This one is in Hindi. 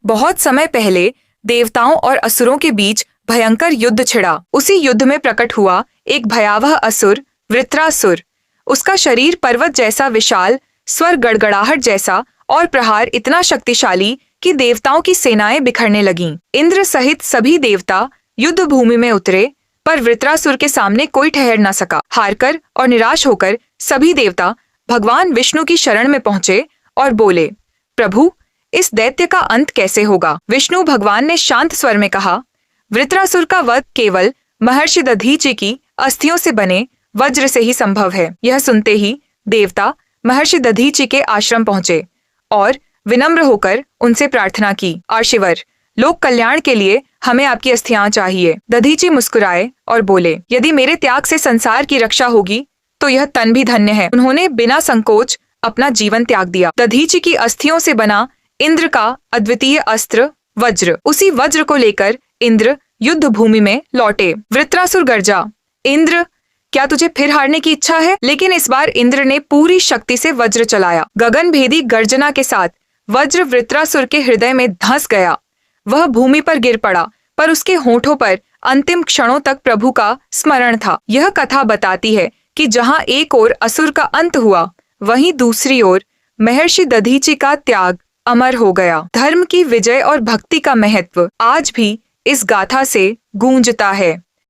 बहुत समय पहले देवताओं और असुरों के बीच भयंकर युद्ध छिड़ा। उसी युद्ध में प्रकट हुआ एक भयावह असुर वृत्रासुर। उसका शरीर पर्वत जैसा विशाल, स्वर गड़गड़ाहट जैसा और प्रहार इतना शक्तिशाली कि देवताओं की सेनाएं बिखरने लगीं। इंद्र सहित सभी देवता युद्ध भूमि में उतरे, पर वृत्रासुर के सामने कोई ठहर न सका। हारकर और निराश होकर सभी देवता भगवान विष्णु की शरण में पहुंचे और बोले, प्रभु, इस दैत्य का अंत कैसे होगा? विष्णु भगवान ने शांत स्वर में कहा, वृत्रासुर का वध केवल महर्षि दधीचि की अस्थियों से बने वज्र से ही संभव है। यह सुनते ही देवता महर्षि दधीचि के आश्रम पहुंचे और विनम्र होकर उनसे प्रार्थना की, आर्षिवर, लोक कल्याण के लिए हमें आपकी अस्थियां चाहिए। दधीचि मुस्कुराए और बोले, यदि मेरे त्याग से संसार की रक्षा होगी तो यह तन भी धन्य है। उन्होंने बिना संकोच अपना जीवन त्याग दिया। दधीचि की अस्थियों से बना इंद्र का अद्वितीय अस्त्र वज्र, उसी वज्र को लेकर इंद्र युद्ध भूमि में लौटे। वृत्रासुर गर्जा, इंद्र, क्या तुझे फिर हारने की इच्छा है? लेकिन इस बार इंद्र ने पूरी शक्ति से वज्र चलाया। गगन भेदी गर्जना के साथ वज्र वृत्रासुर के हृदय में धंस गया। वह भूमि पर गिर पड़ा, पर उसके होठों पर अंतिम क्षणों तक प्रभु का स्मरण था। यह कथा बताती है कि जहां एक ओर असुर का अंत हुआ, वहीं दूसरी ओर महर्षि दधीचि का त्याग अमर हो गया। धर्म की विजय और भक्ति का महत्व आज भी इस गाथा से गूंजता है।